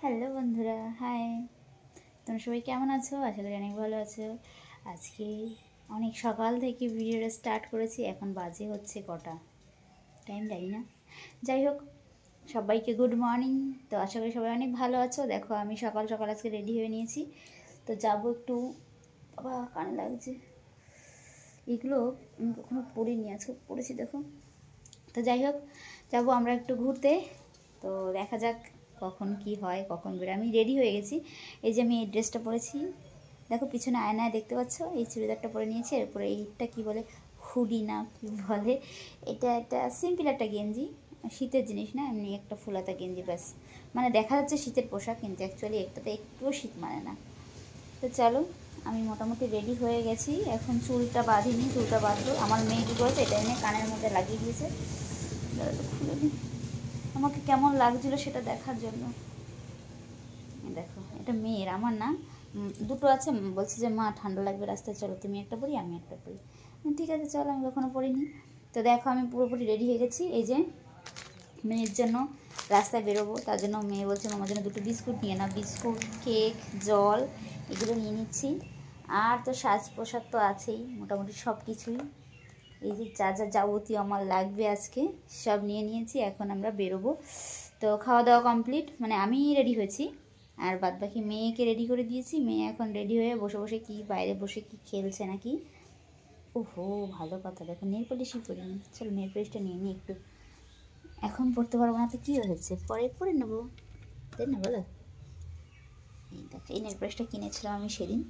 Hello বন্ধুরা, high. তোমরা সবাই কেমন আছো? আশা করি অনেক ভালো আছো। আজকে অনেক সকাল থেকে ভিডিওটা স্টার্ট করেছি। এখন বাজে হচ্ছে কটা, টাইম জানি না। যাই হোক, সবাইকে গুড মর্নিং। তো আশা করি সবাই অনেক ভালো আছো। দেখো, আমি সকাল সকাল আজকে রেডি হয়ে নিয়েছি। তো যাবো একটু, বাবা কানে লাগছে, এগুলো আমি কখনো পড়িনি, আজকে পড়েছি দেখো। তো যাই হোক, যাবো আমরা একটু ঘুরতে। তো দেখা যাক কখন কি হয়, কখন বেরো। আমি রেডি হয়ে গেছি। এই যে আমি এই ড্রেসটা পরেছি, দেখো পিছনে আয়নায় দেখতে পাচ্ছ। এই চুড়িদারটা পরে নিয়েছি, এরপরে এইটা কি বলে, হুডি না কি বলে, এটা একটা সিম্পল একটা গেঞ্জি, শীতের জিনিস না, এমনি একটা ফুলাতা গেঞ্জি ব্যাস। মানে দেখা যাচ্ছে শীতের পোশাক, কিন্তু অ্যাকচুয়ালি একটাতে একটুও শীত মানে না। তো চলো, আমি মোটামুটি রেডি হয়ে গেছি। এখন চুলটা বাঁধিনি, চুলটা বাঁধবো। আমার মেয়ে কী করেছে, এটা এনে কানের মধ্যে লাগিয়ে দিয়েছে। খুলে দিই, আমাকে কেমন লাগছিল সেটা দেখার জন্য। দেখো, এটা মেয়ের, আমার না। দুটো আছে, বলছে যে মা ঠান্ডা লাগবে রাস্তায়, চলো তুমি একটা পরি আমি একটা পরি। ঠিক আছে চলো, আমি কখনো পরিনি। তো দেখো, আমি পুরোপুরি রেডি হয়ে গেছি। এই যে মেয়ের জন্য রাস্তায় বেরোবো, তার জন্য মেয়ে বলছে আমার জন্য দুটো বিস্কুট নিয়ে না। বিস্কুট, কেক, জল এগুলো নিয়ে নিচ্ছি। আর তো সাজ পোশাক তো আছেই, মোটামুটি সব কিছুই। এই যে যা যা যাবতীয় আমার লাগবে আজকে সব নিয়ে নিয়েছি। এখন আমরা বেরোবো। তো খাওয়া দাওয়া কমপ্লিট, মানে আমি রেডি হয়েছি, আর বাদ বাকি মেয়েকে রেডি করে দিয়েছি। মেয়ে এখন রেডি হয়ে বসে বসে কি বাইরে বসে কি খেলছে নাকি। ওহো, ভালো কথা। দেখো, নেল পলিশই করিনি, চলো নেল পলিশটা নিয়ে নিই একটু। এখন পড়তে পারবো না তো কী হয়েছে, পরে পরে নেবো, তাই না বলো। এই দেখো, এই নেল পলিশটা কিনেছিলাম আমি সেদিন,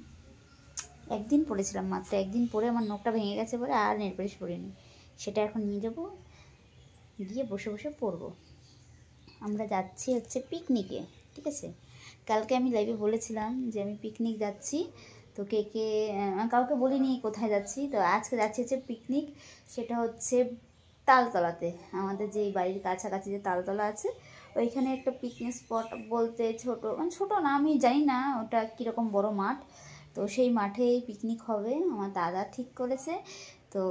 একদিন পরেছিলাম মাত্র, একদিন পরে আমার নখটা ভেঙে গেছে বলে আর নেল পলিশ পরিনি। সেটা এখন নিয়ে যাবো, গিয়ে বসে বসে পরবো। আমরা যাচ্ছি হচ্ছে পিকনিকে, ঠিক আছে। কালকে আমি লাইভে বলেছিলাম যে আমি পিকনিক যাচ্ছি। তো কে কে, কাউকে বলিনি কোথায় যাচ্ছি। তো আজকে যাচ্ছি হচ্ছে পিকনিক, সেটা হচ্ছে তালতলাতে। আমাদের যে বাড়ির কাছাকাছি যে তালতলা আছে, ওইখানে একটা পিকনিক স্পট বলতে ছোটো, মানে ছোটো না, আমি জানি না ওটা কীরকম বড় মাঠ। তো সেই মাঠেই পিকনিক হবে, আমার দাদা ঠিক করেছে। তো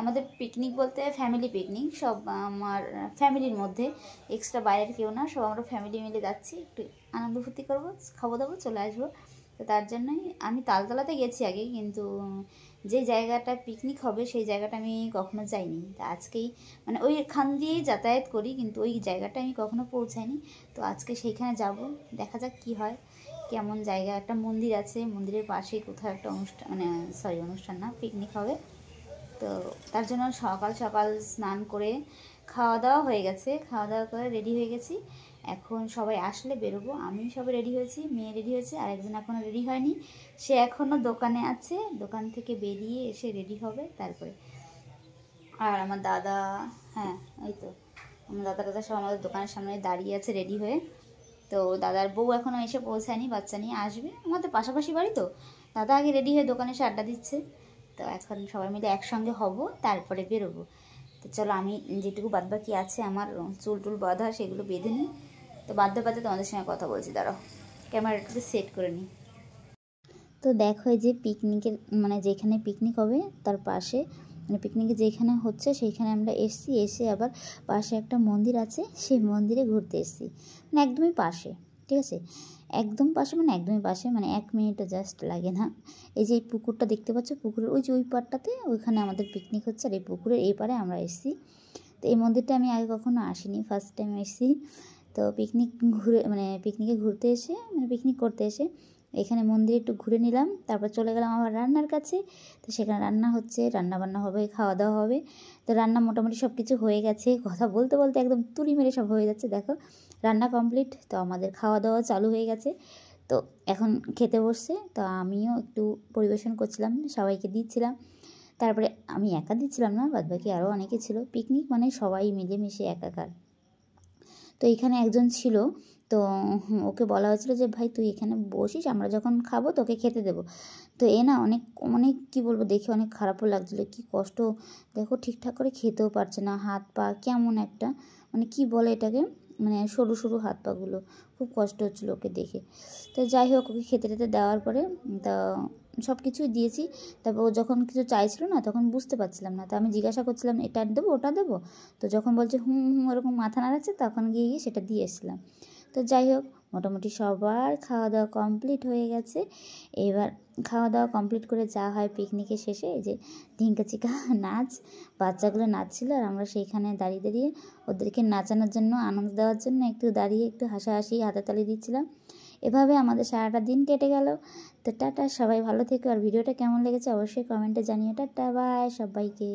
আমাদের পিকনিক বলতে ফ্যামিলি পিকনিক, সব আমার ফ্যামিলির মধ্যে, এক্সট্রা বাইরের কেউ না, সব আমরা ফ্যামিলি মিলে যাচ্ছি, একটু আনন্দ ফুর্তি করবো, খাবো দাবো, চলে আসবো। তো তার জন্যই আমি তালতলাতে গেছি আগে, কিন্তু যে জায়গাটা পিকনিক হবে সেই জায়গাটা আমি কখনো যাইনি। তা আজকেই, মানে ওইখান দিয়েই যাতায়াত করি, কিন্তু ওই জায়গাটা আমি কখনো পৌঁছাইনি। তো আজকে সেইখানে যাব, দেখা যাক কি হয়, কেমন জায়গা। একটা মন্দির আছে, মন্দিরের পাশেই কোথাও একটা অনুষ্ঠান, মানে সরি অনুষ্ঠান না, পিকনিক হবে। তো তার জন্য সকাল সকাল স্নান করে খাওয়া দাওয়া হয়ে গেছে, খাওয়া দাওয়া করে রেডি হয়ে গেছি। এখন সবাই আসলে বেরোবো। আমি সবাই রেডি হয়েছি, মেয়ে রেডি হয়েছে, আর একজন এখনও রেডি হয়নি, সে এখনও দোকানে আছে, দোকান থেকে বেরিয়ে এসে রেডি হবে তারপরে। আর আমার দাদা, হ্যাঁ ওই তো, আমার দাদা সব আমাদের দোকানের সামনে দাঁড়িয়ে আছে রেডি হয়ে। তো দাদার বউ এখনও এসে পৌঁছায়নি, বাচ্চা নিয়ে আসবে, আমাদের পাশাপাশি বাড়ি তো। দাদা আগে রেডি হয়ে দোকানে এসে আড্ডা দিচ্ছে। তো এখন সবাই মিলে একসঙ্গে হব, তারপরে বেরোবো। তো চলো, আমি যেটুকু বাদবাকি আছে আমার চুল টুল বাঁধা, সেগুলো বেঁধে নিই। তো বাধ্য বাধ্য তোমাদের সঙ্গে কথা বলছি, দাঁড়াও ক্যামেরাটাকে সেট করে নিই। তো দেখো, এই যে পিকনিকের, মানে যেখানে পিকনিক হবে তার পাশে, মানে পিকনিকে যেখানে হচ্ছে সেইখানে আমরা এসছি, এসে আবার পাশে একটা মন্দির আছে, সেই মন্দিরে ঘুরতে এসছি, মানে একদমই পাশে, ঠিক আছে। একদম পাশে মানে একদমই পাশে, মানে 1 মিনিটও জাস্ট লাগে না। এই যে এই পুকুরটা দেখতে পাচ্ছ, পুকুরের ওই যে ওই পাড়টাতে, ওইখানে আমাদের পিকনিক হচ্ছে, আর এই পুকুরের এই পাড়ে আমরা এসছি। তো এই মন্দিরটা আমি আগে কখনো আসিনি, ফার্স্ট টাইম এসেছি। তো পিকনিক ঘুরে, মানে পিকনিকে ঘুরতে এসে, মানে পিকনিক করতে এসে এখানে মন্দিরে একটু ঘুরে নিলাম, তারপর চলে গেলাম আবার রান্নার কাছে। তো সেখানে রান্না হচ্ছে, রান্না বান্না হবে, খাওয়া দাওয়া হবে। তো রান্না মোটামুটি সব কিছু হয়ে গেছে, কথা বলতে বলতে একদম তুড়ি মেরে সব হয়ে যাচ্ছে। দেখো, রান্না কমপ্লিট, তো আমাদের খাওয়া দাওয়া চালু হয়ে গেছে। তো এখন খেতে বসছে, তো আমিও একটু পরিবেশন করছিলাম, সবাইকে দিচ্ছিলাম। তারপরে আমি একা দিচ্ছিলাম না, বাদবাকি আরও অনেকে ছিল, পিকনিক মানে সবাই মিলেমিশে একাকার। তো এখানে একজন ছিল, তো ওকে বলা হয়েছিল যে ভাই তুই এখানে বসিস, আমরা যখন খাবো তোকে খেতে দেবো। তো এ না অনেক অনেক কী বলবো, দেখে অনেক খারাপও লাগছিলো, কি কষ্ট। দেখো, ঠিকঠাক করে খেতেও পারছে না, হাত পা কেমন একটা, মানে কি বলে এটাকে, মানে সরু সরু হাত পাগুলো, খুব কষ্ট হচ্ছিলো ওকে দেখে। তো যাই হোক, ওকে খেতে টেতে দেওয়ার পরে তা সব কিছুই দিয়েছি। তারপর ও যখন কিছু চাইছিল না, তখন বুঝতে পারছিলাম না, তো আমি জিজ্ঞাসা করছিলাম এটা দেবো ওটা দেবো। তো যখন বলছে হুম হুম ওরকম মাথা নাড়াচ্ছে, তখন গিয়ে সেটা দিয়ে এসেছিলাম। তো যাই হোক, মোটামুটি সবার খাওয়া দাওয়া কমপ্লিট হয়ে গেছে। এবার খাওয়া দাওয়া কমপ্লিট করে যা হয় পিকনিকের শেষে, এই যে ঢিঙ্কা চিকা নাচ, বাচ্চাগুলো নাচছিল আর আমরা সেইখানে দাঁড়িয়ে দাঁড়িয়ে ওদেরকে নাচানোর জন্য, আনন্দ দেওয়ার জন্য একটু দাঁড়িয়ে একটু হাসাহাসি হাতাতালি দিচ্ছিলাম। এভাবে আমাদের সারাটা দিন কেটে গেল। তো টাটা, সবাই ভালো থেকো। আর ভিডিওটা কেমন লেগেছে অবশ্যই কমেন্টে জানিও। টাটা, বাই সবাইকে।